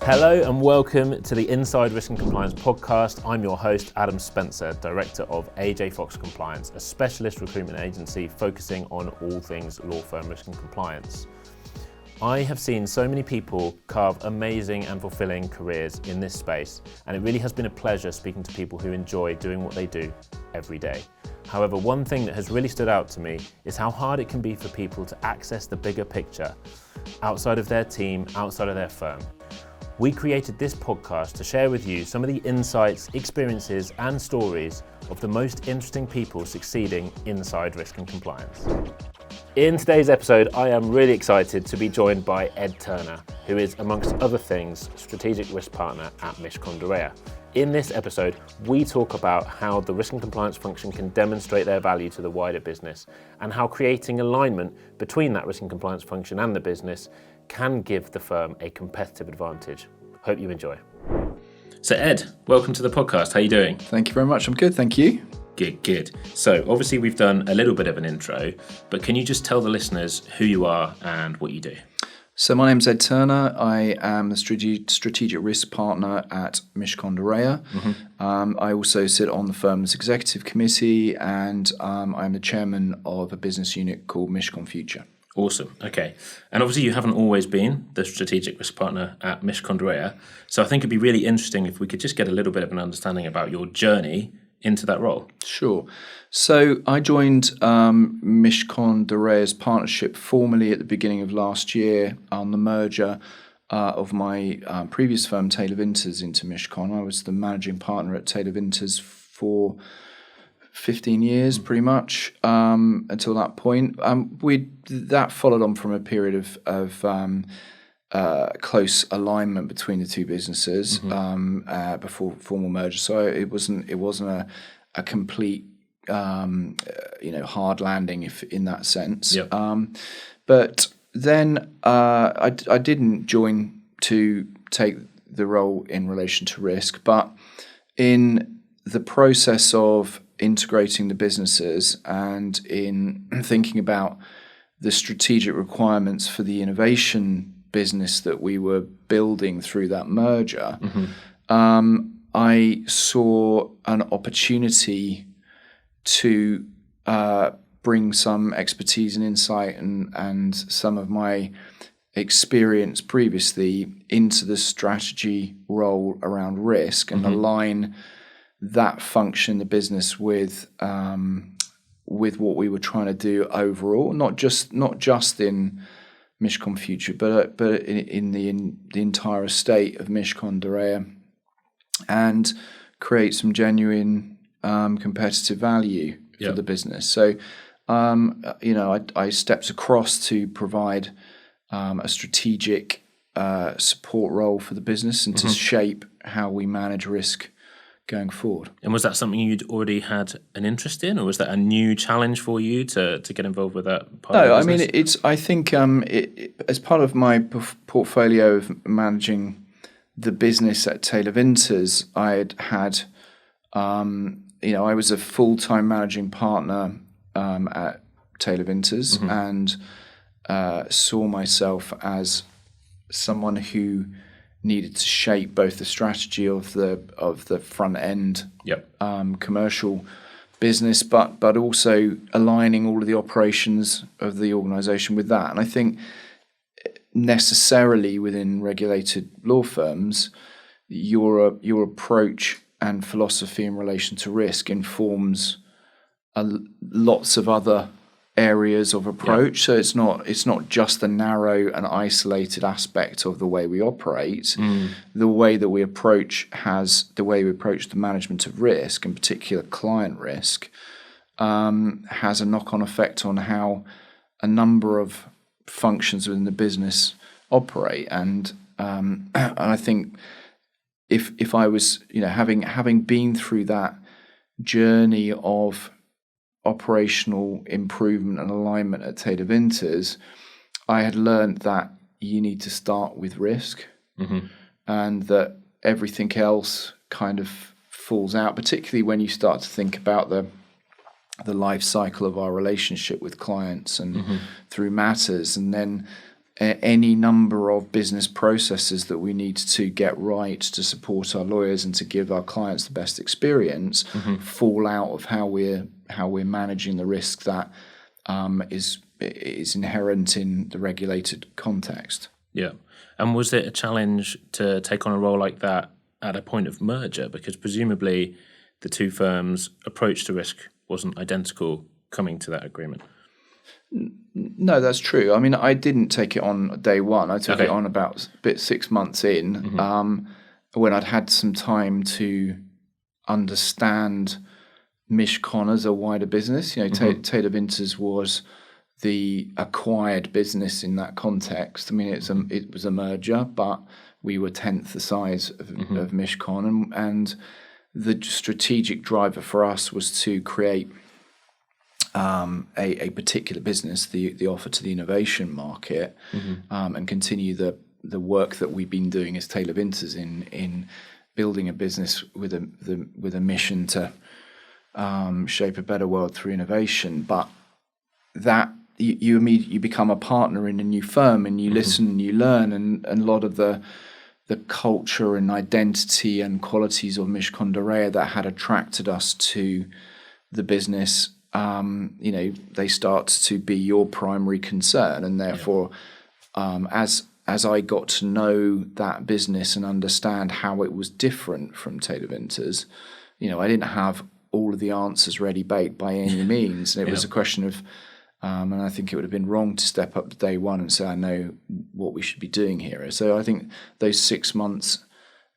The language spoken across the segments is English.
Hello and welcome to the Inside Risk and Compliance podcast. I'm your host, Adam Spencer, Director of AJ Fox Compliance, a specialist recruitment agency focusing on all things law firm risk and compliance. I have seen so many people carve amazing and fulfilling careers in this space, and it really has been a pleasure speaking to people who enjoy doing what they do every day. However, one thing that has really stood out to me is how hard it can be for people to access the bigger picture outside of their team, outside of their firm. We created this podcast to share with you some of the insights, experiences and stories of the most interesting people succeeding inside risk and compliance. In today's episode, I am really excited to be joined by Ed Turner, who is, amongst other things, Strategic Risk Partner at Mishcon de Reya. In this episode, we talk about how the risk and compliance function can demonstrate their value to the wider business and how creating alignment between that risk and compliance function and the business can give the firm a competitive advantage. Hope you enjoy. So Ed, welcome to the podcast. How are you doing? Thank you very much. I'm good, thank you. Good. So obviously we've done a little bit of an intro, but can you just tell the listeners who you are and what you do? So my name's Ed Turner. I am the strategic risk partner at Mishcon de Reya. I also sit on the firm's executive committee, and I'm the chairman of a business unit called Mishcon Future. Awesome. Okay. And obviously you haven't always been the strategic risk partner at Mishcon de Reya. So I think it'd be really interesting if we could just get a little bit of an understanding about your journey into that role. Sure. So I joined Mishcon de Reya's partnership formally at the beginning of last year on the merger of my previous firm, Taylor Vinters, into Mishcon. I was the managing partner at Taylor Vinters for 15 years, pretty much, until that point. That followed on from a period of close alignment between the two businesses before formal merger. So it wasn't a complete hard landing if in that sense. Yep. But then I didn't join to take the role in relation to risk, but in the process of integrating the businesses and in thinking about the strategic requirements for the innovation business that we were building through that merger, I saw an opportunity to bring some expertise and insight and some of my experience previously into the strategy role around risk and align that function in the business with what we were trying to do overall, not just in Mishcon Future, but in the entire estate of Mishcon de Reya, and create some genuine competitive value for the business. So, I stepped across to provide a strategic support role for the business and to shape how we manage risk going forward. And was that something you'd already had an interest in, or was that a new challenge for you to get involved with that part of the business? I think as part of my portfolio of managing the business at Taylor Vinters, I was a full-time managing partner at Taylor Vinters and saw myself as someone who needed to shape both the strategy of the front end commercial business, but also aligning all of the operations of the organisation with that. And I think necessarily within regulated law firms, your approach and philosophy in relation to risk informs lots of other areas of approach. So it's not just the narrow and isolated aspect of the way we operate. The way that we approach the management of risk, in particular client risk, has a knock-on effect on how a number of functions within the business operate. And I think if I was having been through that journey of operational improvement and alignment at Taylor Vinters, I had learned that you need to start with risk and that everything else kind of falls out, particularly when you start to think about the life cycle of our relationship with clients and through matters. And then any number of business processes that we need to get right to support our lawyers and to give our clients the best experience fall out of how we're managing the risk that is inherent in the regulated context. Yeah. And was it a challenge to take on a role like that at a point of merger? Because presumably the two firms' approach to risk wasn't identical coming to that agreement. No, that's true. I mean, I didn't take it on day one. I took it on about 6 months in, when I'd had some time to understand Mishcon as a wider business. Taylor Winters was the acquired business in that context. I mean, it was a merger, but we were 10th the size of Mishcon, and the strategic driver for us was to create a particular business, the offer to the innovation market, and continue the work that we've been doing as Taylor Winters in building a business with a mission to shape a better world through innovation. But that you become a partner in a new firm, and you listen and you learn, and a lot of the culture and identity and qualities of Mishcon de Reya that had attracted us to the business, they start to be your primary concern, and therefore, as I got to know that business and understand how it was different from Taylor Winters, I didn't have all of the answers ready baked by any means, and it was a question of, and I think it would have been wrong to step up to day one and say, I know what we should be doing here. So I think those 6 months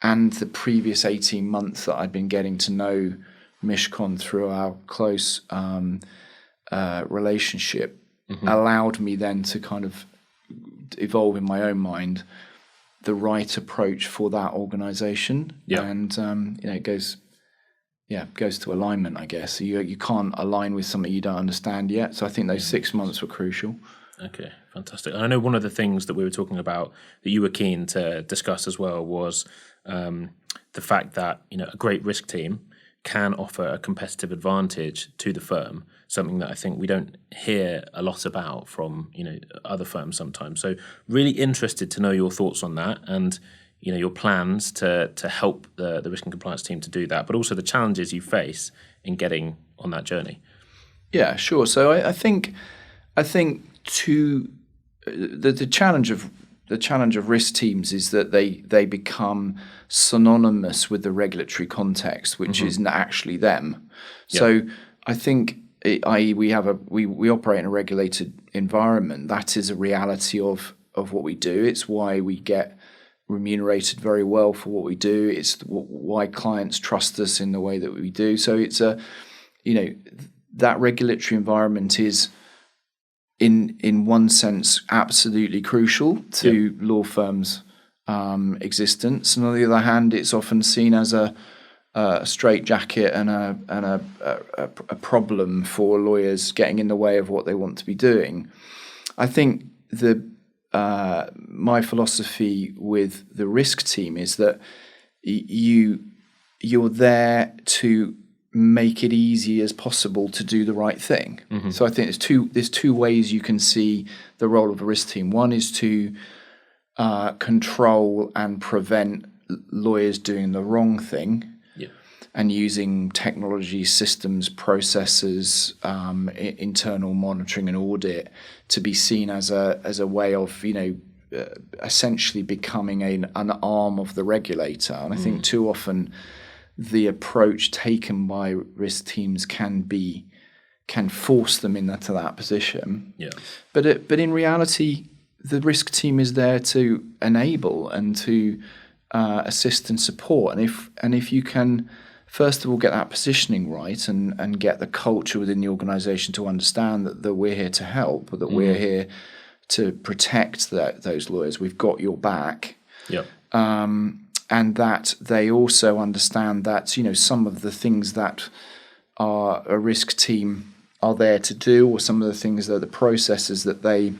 and the previous 18 months that I'd been getting to know Mishcon through our close relationship allowed me then to kind of evolve in my own mind the right approach for that organization. And it goes to alignment, I guess. You can't align with something you don't understand yet. So I think those 6 months were crucial. Okay, fantastic. And I know one of the things that we were talking about that you were keen to discuss as well was the fact that a great risk team can offer a competitive advantage to the firm, something that I think we don't hear a lot about from other firms sometimes. So really interested to know your thoughts on that, and your plans to help the risk and compliance team to do that, but also the challenges you face in getting on that journey. Yeah, sure. So I think the challenge of risk teams is that they become synonymous with the regulatory context, which isn't actually them. So I think, i.e., we operate in a regulated environment. That is a reality of what we do. It's why we get remunerated very well for what we do. It's why clients trust us in the way that we do. So it's that regulatory environment is in one sense absolutely crucial to law firms' existence, and on the other hand, it's often seen as a straitjacket and a problem for lawyers getting in the way of what they want to be doing. I think my philosophy with the risk team is that you're there to make it easy as possible to do the right thing. So I think there's two ways you can see the role of a risk team. One is to control and prevent lawyers doing the wrong thing, and using technology, systems, processes, internal monitoring and audit to be seen as a way of essentially becoming an arm of the regulator. And I think too often the approach taken by risk teams can force them into that position. But in reality, the risk team is there to enable and to assist and support. And if you can, first of all, get that positioning right and get the culture within the organisation to understand that we're here to help, that we're here to protect those lawyers, we've got your back. And that they also understand that some of the things that a risk team are there to do, or some of the things that the processes that they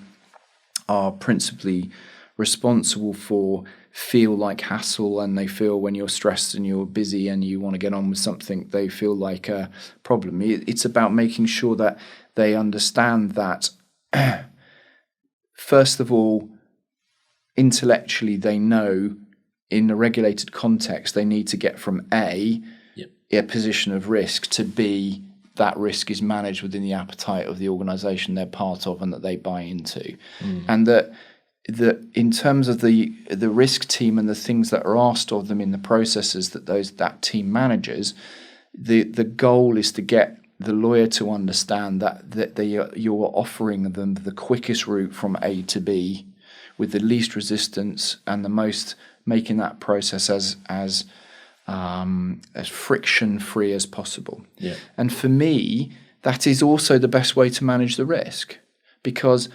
are principally responsible for, feel like hassle, and they feel when you're stressed and you're busy and you want to get on with something, they feel like a problem. It's about making sure that they understand that first of all, intellectually they know in a regulated context they need to get from A, a position of risk, to B, that risk is managed within the appetite of the organisation they're part of and that they buy into. And that in terms of the risk team and the things that are asked of them in the processes that team manages, the goal is to get the lawyer to understand that you're offering them the quickest route from A to B with the least resistance and the most, making that process as friction-free as possible. Yeah. And for me, that is also the best way to manage the risk, because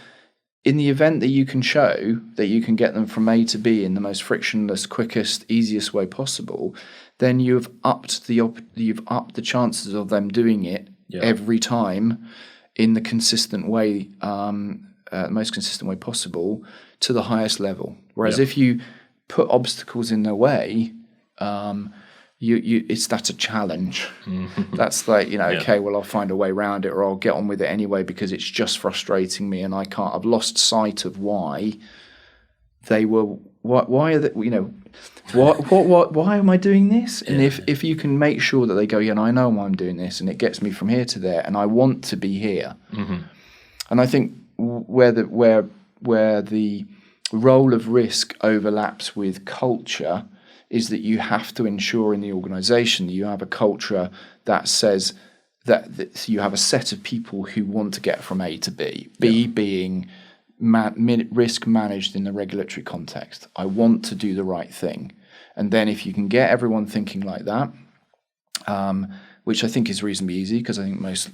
in the event that you can show that you can get them from A to B in the most frictionless, quickest, easiest way possible, then you've upped the chances of them doing it every time in the consistent way, most consistent way possible, to the highest level. Whereas if you put obstacles in their way, that's a challenge. That's like, okay, well, I'll find a way around it, or I'll get on with it anyway because it's just frustrating me and I've lost sight of why they were, why are they, why am I doing this? And if you can make sure that they go, I know why I'm doing this and it gets me from here to there and I want to be here. And I think where the role of risk overlaps with culture is that you have to ensure in the organization that you have a culture that says that you have a set of people who want to get from A to B, B being risk managed in the regulatory context. I want to do the right thing. And then if you can get everyone thinking like that, which I think is reasonably easy, because I think most,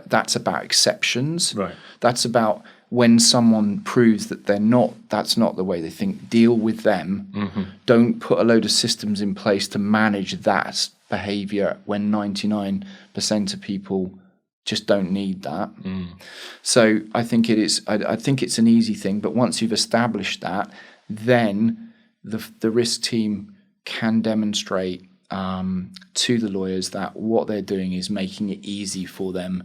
that's about exceptions. Right. That's about when someone proves that that's not the way they think, deal with them. Don't put a load of systems in place to manage that behavior when 99% of people just don't need that. So I think I think it's an easy thing, but once you've established that, then the risk team can demonstrate to the lawyers that what they're doing is making it easy for them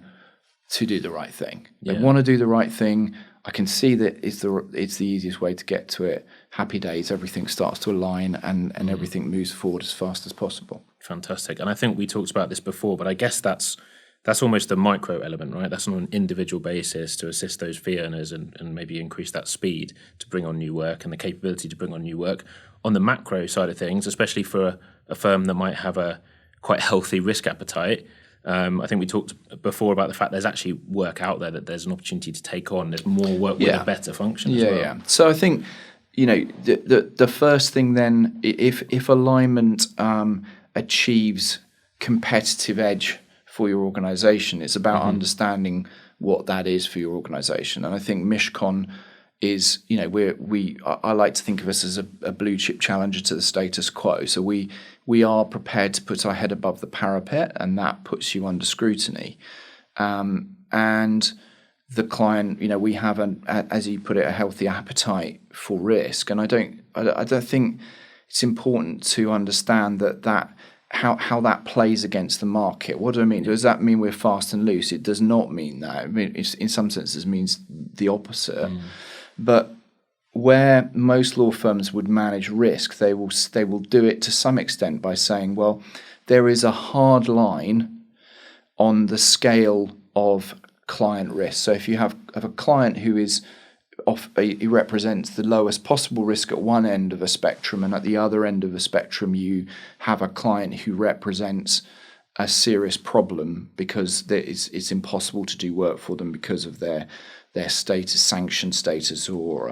to do the right thing. They want to do the right thing. I can see that it's the easiest way to get to it. Happy days, everything starts to align and everything moves forward as fast as possible. Fantastic. And I think we talked about this before, but I guess that's almost the micro element, right? That's on an individual basis to assist those fee earners and maybe increase that speed to bring on new work and the capability to bring on new work. On the macro side of things, especially for a firm that might have a quite healthy risk appetite, I think we talked before about the fact there's actually work out there that there's an opportunity to take on. There's more work with a better function as well. Yeah. So I think, the first thing then, if alignment achieves competitive edge for your organization, it's about understanding what that is for your organization. And I think Mishcon is, I like to think of us as a blue chip challenger to the status quo. So we are prepared to put our head above the parapet, and that puts you under scrutiny. And the client, we have as you put it, a healthy appetite for risk. And I don't think it's important to understand that how that plays against the market. What do I mean? Does that mean we're fast and loose? It does not mean that. I mean, in some senses, it means the opposite. But where most law firms would manage risk, they will do it to some extent by saying, well, there is a hard line on the scale of client risk. So if you have a client who he represents the lowest possible risk at one end of a spectrum, and at the other end of the spectrum you have a client who represents a serious problem because it's impossible to do work for them because of their status, sanction status, or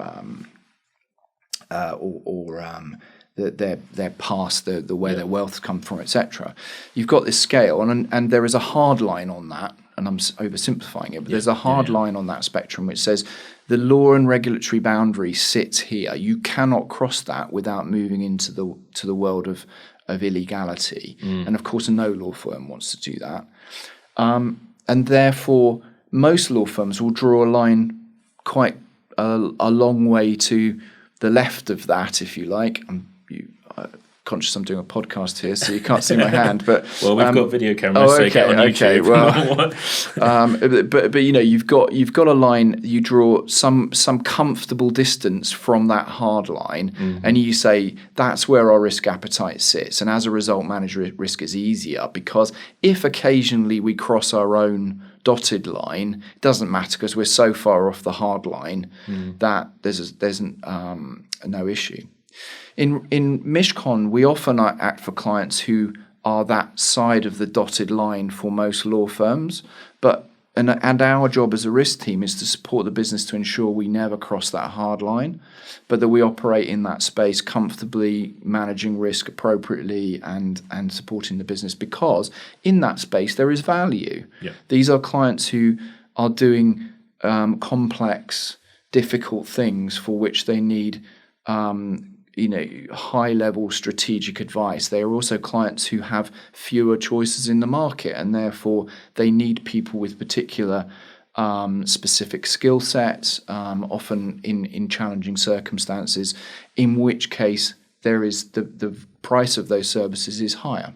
their past, the where their wealth come from, etc. You've got this scale, and there is a hard line on that. And I'm oversimplifying it, but there's a hard line on that spectrum which says the law and regulatory boundary sits here. You cannot cross that without moving into the world of illegality. And of course, no law firm wants to do that. And therefore, most law firms will draw a line quite a long way to the left of that, if you like. conscious I'm doing a podcast here, so you can't see my hand. But well, we've got video cameras, so get on YouTube. Well, but you've got a line. You draw some comfortable distance from that hard line, and you say that's where our risk appetite sits. And as a result, manage risk is easier, because if occasionally we cross our own dotted line, it doesn't matter, because we're so far off the hard line that there's no issue. In Mishcon, we often act for clients who are that side of the dotted line for most law firms, and our job as a risk team is to support the business to ensure we never cross that hard line, but that we operate in that space comfortably, managing risk appropriately and supporting the business, because in that space there is value. Yeah. These are clients who are doing complex, difficult things for which they need high-level strategic advice. They are also clients who have fewer choices in the market, and therefore they need people with particular specific skill sets, often in challenging circumstances, in which case there is the price of those services is higher.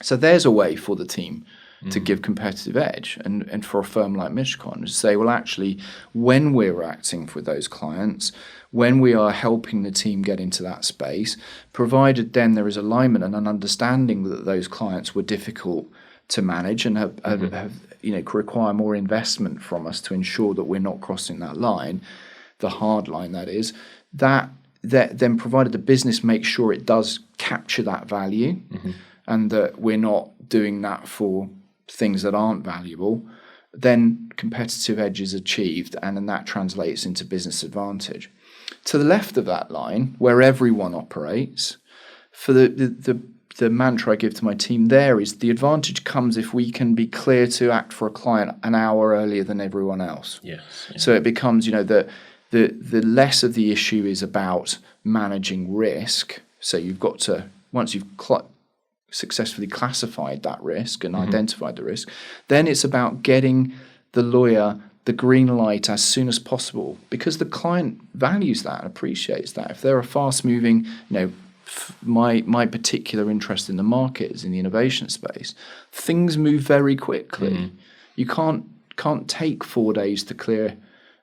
So there's a way for the team to give competitive edge, and for a firm like Mishcon to say, well, actually, when we're acting for those clients, when we are helping the team get into that space, provided then there is alignment and an understanding that those clients were difficult to manage and have require more investment from us to ensure that we're not crossing that line, the hard line that is, that then provided the business makes sure it does capture that value, and that we're not doing that for things that aren't valuable, then competitive edge is achieved, and then that translates into business advantage. To the left of that line, where everyone operates, for the mantra I give to my team there is the advantage comes if we can be clear to act for a client an hour earlier than everyone else. Yes. Yeah. So it becomes, the less of the issue is about managing risk. So you've got to, once you've successfully classified that risk and identified the risk, then it's about getting the lawyer the green light as soon as possible, because the client values that and appreciates that. If they're a fast-moving, my particular interest in the market is in the innovation space, things move very quickly. You can't take 4 days to clear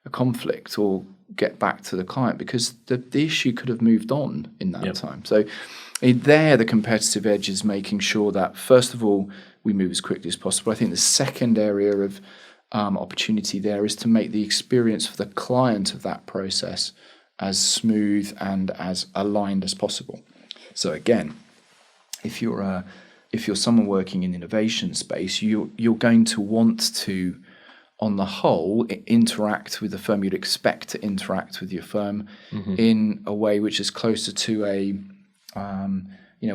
a conflict or get back to the client, because the issue could have moved on in that time. So there, the competitive edge is making sure that, first of all, we move as quickly as possible. I think the second area of opportunity there is to make the experience for the client of that process as smooth and as aligned as possible. So again, if you're someone working in the innovation space, you're going to want to, on the whole, interact with the firm. You'd expect to interact with your firm in a way which is closer to a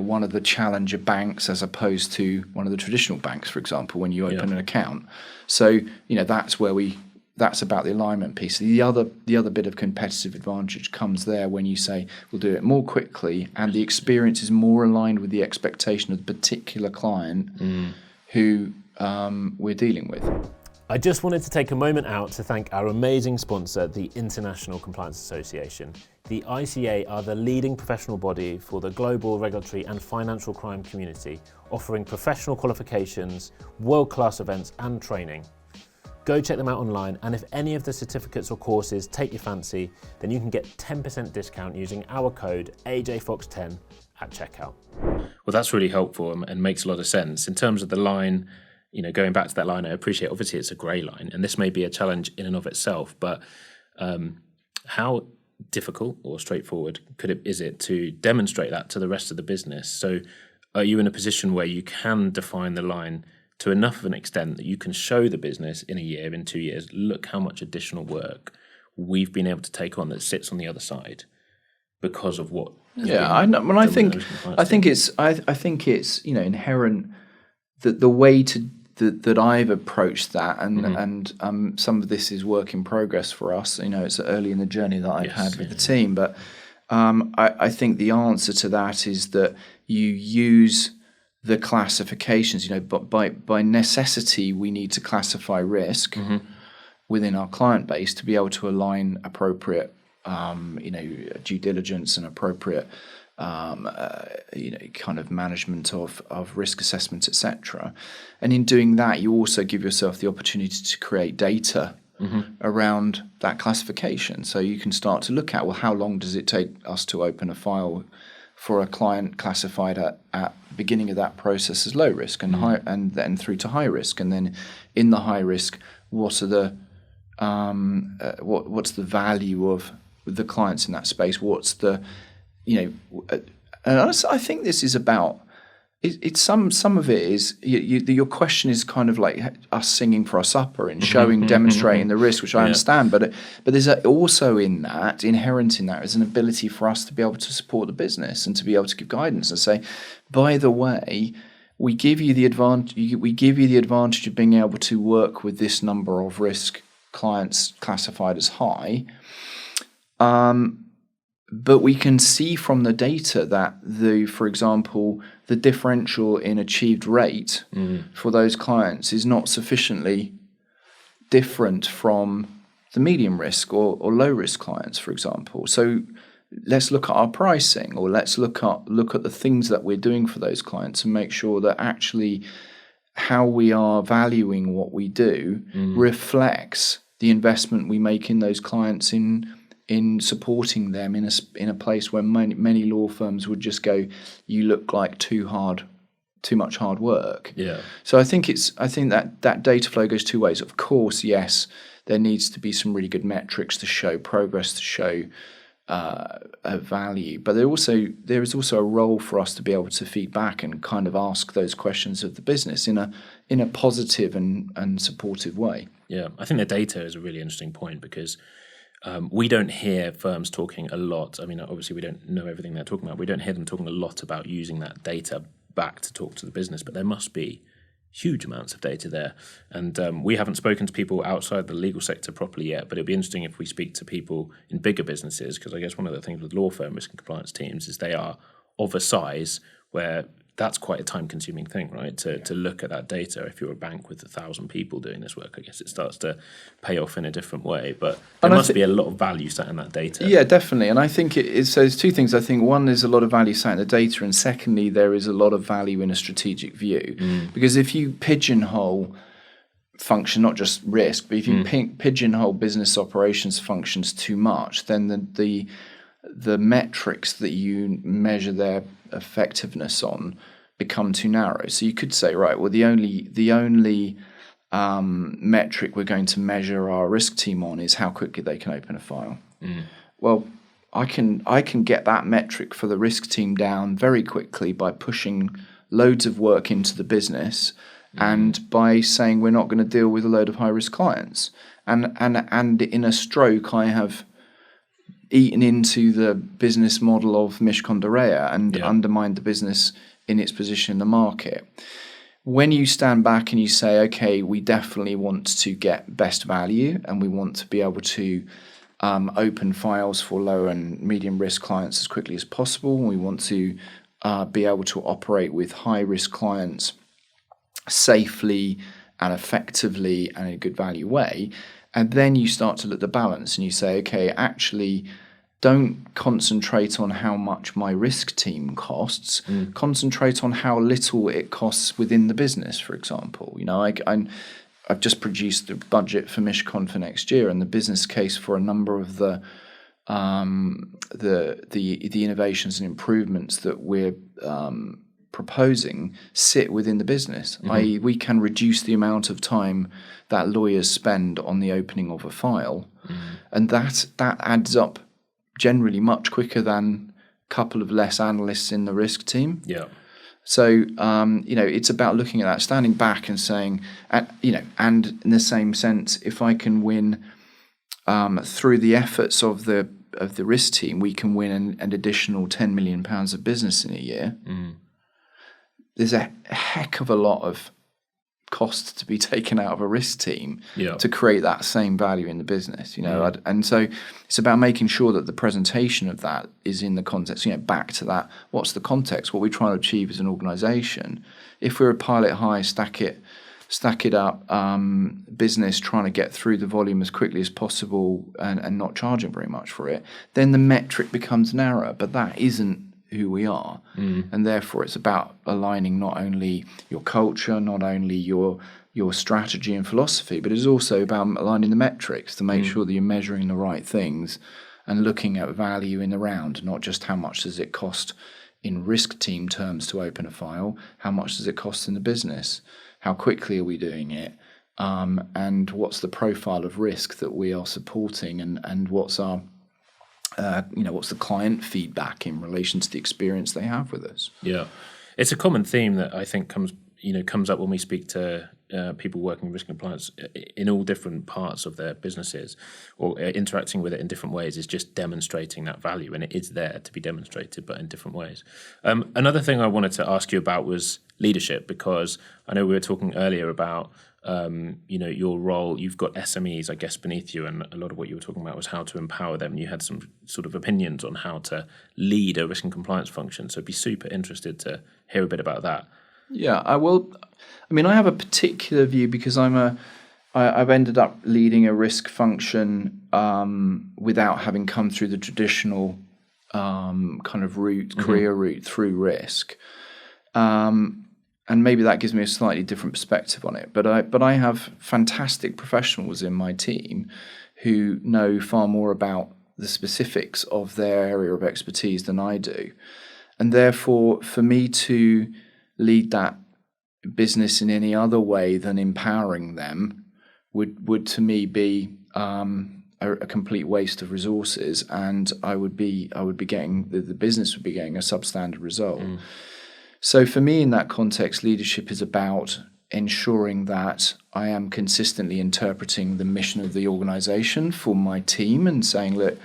one of the challenger banks as opposed to one of the traditional banks, for example, when you open an account. So, that's about the alignment piece. The other bit of competitive advantage comes there when you say, we'll do it more quickly, and the experience is more aligned with the expectation of the particular client who we're dealing with. I just wanted to take a moment out to thank our amazing sponsor, the International Compliance Association. The ICA are the leading professional body for the global regulatory and financial crime community, offering professional qualifications, world-class events and training. Go check them out online, and if any of the certificates or courses take your fancy, then you can get 10% discount using our code AJFox10 at checkout. Well, that's really helpful and makes a lot of sense. In terms of the line, going back to that line, I appreciate, obviously it's a grey line, and this may be a challenge in and of itself, but how difficult or straightforward is it to demonstrate that to the rest of the business? So are you in a position where you can define the line to enough of an extent that you can show the business in a year, in 2 years, look how much additional work we've been able to take on that sits on the other side because of what? I know. Well, I think it's inherent that the way that I've approached that, and some of this is work in progress for us. It's early in the journey that I've had with the team, but I think the answer to that is that you use the classifications. But by necessity, we need to classify risk within our client base to be able to align appropriate, due diligence and appropriate kind of management of risk assessment, etc. And in doing that, you also give yourself the opportunity to create data around that classification. So you can start to look at, well, how long does it take us to open a file for a client classified at beginning of that process as low risk and high, and then through to high risk, and then in the high risk, what are the what's the value of the clients in that space? What's the and honestly, I think this is about. It's some of it is your question is kind of like us singing for our supper and showing, demonstrating the risk, which I understand. But there's also inherent in that is an ability for us to be able to support the business and to be able to give guidance and say, by the way, we give you the advantage of being able to work with this number of risk clients classified as high. But we can see from the data that for example, the differential in achieved rate for those clients is not sufficiently different from the medium risk or low risk clients, for example. So let's look at our pricing, or let's look at the things that we're doing for those clients and make sure that actually how we are valuing what we do reflects the investment we make in those clients in supporting them in a place where many law firms would just go, you look like too much hard work. Yeah. So I think that data flow goes two ways. Of course, yes, there needs to be some really good metrics to show progress, to show a value, but there is also a role for us to be able to feed back and kind of ask those questions of the business in a positive and supportive way. Yeah, I think the data is a really interesting point because we don't hear firms talking a lot. I mean, obviously we don't know everything they're talking about. We don't hear them talking a lot about using that data back to talk to the business, but there must be huge amounts of data there. And we haven't spoken to people outside the legal sector properly yet, but it'd be interesting if we speak to people in bigger businesses, because I guess one of the things with law firm risk and compliance teams is they are of a size where that's quite a time-consuming thing, right? To look at that data. If you're a bank with 1,000 people doing this work, I guess it starts to pay off in a different way. But there must be a lot of value sat in that data. Yeah, definitely. And I think so there's two things. I think one, there's a lot of value sat in the data, and secondly, there is a lot of value in a strategic view. Because if you pigeonhole function, not just risk, but if you pigeonhole business operations functions too much, then the metrics that you measure their effectiveness on become too narrow. So you could say, right, well, the only metric we're going to measure our risk team on is how quickly they can open a file. Well, I can get that metric for the risk team down very quickly by pushing loads of work into the business and by saying we're not going to deal with a load of high risk clients. And in a stroke, I have eaten into the business model of Mishcon de Reya and undermined the business in its position in the market. When you stand back and you say, okay, we definitely want to get best value and we want to be able to open files for low and medium risk clients as quickly as possible, and we want to be able to operate with high risk clients safely and effectively and in a good value way. And then you start to look at the balance and you say, okay, actually, don't concentrate on how much my risk team costs. Concentrate on how little it costs within the business, for example. I've just produced the budget for Mishcon for next year, and the business case for a number of the innovations and improvements that we're proposing sit within the business, i.e. we can reduce the amount of time that lawyers spend on the opening of a file, and that adds up generally much quicker than a couple of less analysts in the risk team. Yeah. So it's about looking at that, standing back and saying, and in the same sense, if I can win through the efforts of the risk team, we can win an additional £10 million of business in a year. There's a heck of a lot of cost to be taken out of a risk team to create that same value in the business, and so it's about making sure that the presentation of that is in the context, back to that, what's the context, what we're trying to achieve as an organization. If we're a pilot high, stack it up business trying to get through the volume as quickly as possible and not charging very much for it, then the metric becomes narrower, but that isn't who we are. And therefore it's about aligning not only your culture, not only your strategy and philosophy, but it's also about aligning the metrics to make sure that you're measuring the right things and looking at value in the round, not just how much does it cost in risk team terms to open a file, how much does it cost in the business, how quickly are we doing it, and what's the profile of risk that we are supporting, and what's our what's the client feedback in relation to the experience they have with us. Yeah, it's a common theme that I think comes up when we speak to people working with risk compliance in all different parts of their businesses, or interacting with it in different ways, is just demonstrating that value, and it is there to be demonstrated, but in different ways. Another thing I wanted to ask you about was leadership, because I know we were talking earlier about your role. You've got SMEs, I guess, beneath you, and a lot of what you were talking about was how to empower them. You had some sort of opinions on how to lead a risk and compliance function, so I'd be super interested to hear a bit about that. Yeah, I will. I mean, I have a particular view because I've ended up leading a risk function without having come through the traditional kind of career route through risk. And maybe that gives me a slightly different perspective on it. But I have fantastic professionals in my team who know far more about the specifics of their area of expertise than I do. And therefore, for me to lead that business in any other way than empowering them would to me be a complete waste of resources, and I would be getting the business would be getting a substandard result. So for me, in that context, leadership is about ensuring that I am consistently interpreting the mission of the organization for my team and saying, look,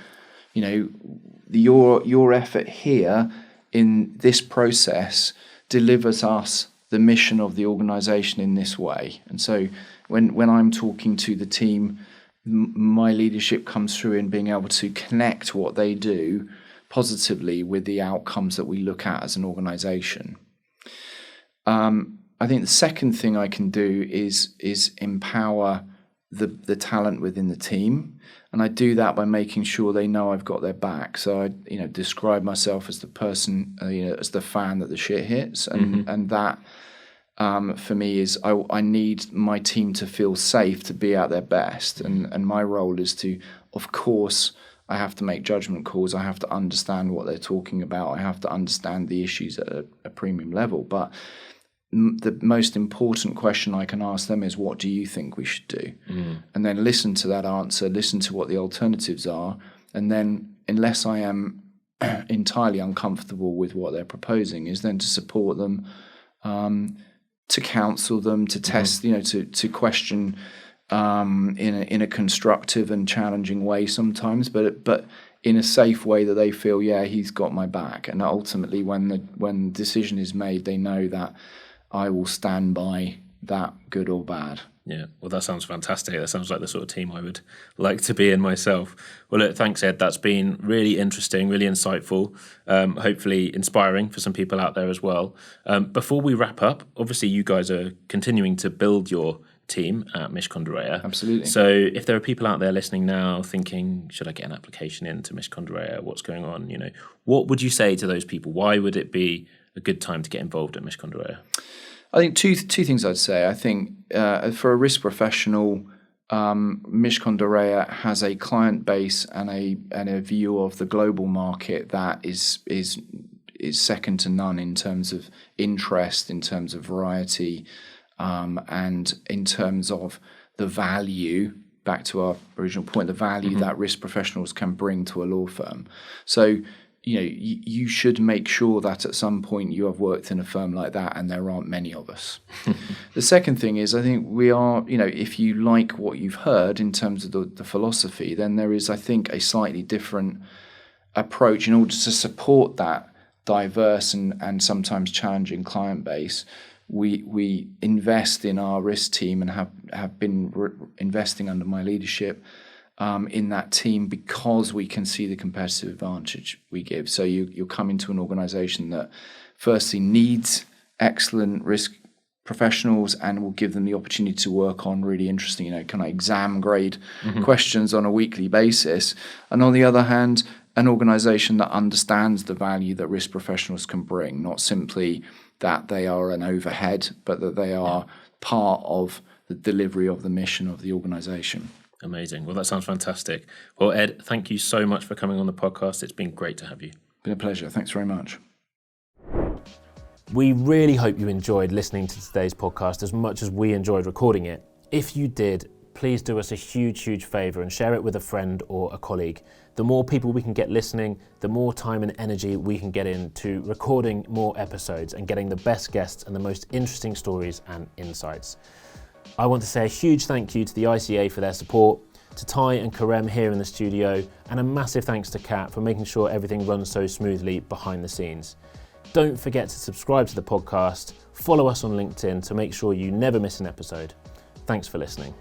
your effort here in this process delivers us the mission of the organization in this way. And so when I'm talking to the team, my leadership comes through in being able to connect what they do positively with the outcomes that we look at as an organization. I think the second thing I can do is empower the talent within the team, and I do that by making sure they know I've got their back. So I describe myself as the person, as the fan that the shit hits, and that for me is I need my team to feel safe to be at their best, and my role is to, of course, I have to make judgment calls. I have to understand what they're talking about. I have to understand the issues at a premium level. But the most important question I can ask them is, what do you think we should do? And then listen to that answer, listen to what the alternatives are. And then, unless I am entirely uncomfortable with what they're proposing, is then to support them, to counsel them, to test, to question in a constructive and challenging way sometimes, but in a safe way that they feel, yeah, he's got my back. And ultimately, when the decision is made, they know that I will stand by that, good or bad. Yeah, well, that sounds fantastic. That sounds like the sort of team I would like to be in myself. Well, look, thanks, Ed. That's been really interesting, really insightful, hopefully inspiring for some people out there as well. Before we wrap up, obviously you guys are continuing to build your team at Mishcon de Reya. Absolutely. So if there are people out there listening now thinking, should I get an application into Mishcon de Reya? What's going on? What would you say to those people? Why would it be a good time to get involved at Mishcon de Reya? I think two things I'd say. I think for a risk professional, Mishcon de Reya has a client base and a view of the global market that is second to none in terms of interest, in terms of variety, and in terms of the value. Back to our original point, the value that risk professionals can bring to a law firm. So you should make sure that at some point you have worked in a firm like that, and there aren't many of us. The second thing is, I think we are, if you like what you've heard in terms of the philosophy, then there is, I think, a slightly different approach in order to support that diverse and sometimes challenging client base. We invest in our risk team and have been investing under my leadership in that team because we can see the competitive advantage we give. So you'll come into an organization that firstly needs excellent risk professionals and will give them the opportunity to work on really interesting, kind of exam grade questions on a weekly basis. And on the other hand, an organisation that understands the value that risk professionals can bring, not simply that they are an overhead, but that they are part of the delivery of the mission of the organisation. Amazing. Well, that sounds fantastic. Well, Ed, thank you so much for coming on the podcast. It's been great to have you. Been a pleasure. Thanks very much. We really hope you enjoyed listening to today's podcast as much as we enjoyed recording it. If you did, please do us a huge favour and share it with a friend or a colleague. The more people we can get listening, the more time and energy we can get into recording more episodes and getting the best guests and the most interesting stories and insights. I want to say a huge thank you to the ICA for their support, to Ty and Karem here in the studio, and a massive thanks to Kat for making sure everything runs so smoothly behind the scenes. Don't forget to subscribe to the podcast, follow us on LinkedIn to make sure you never miss an episode. Thanks for listening.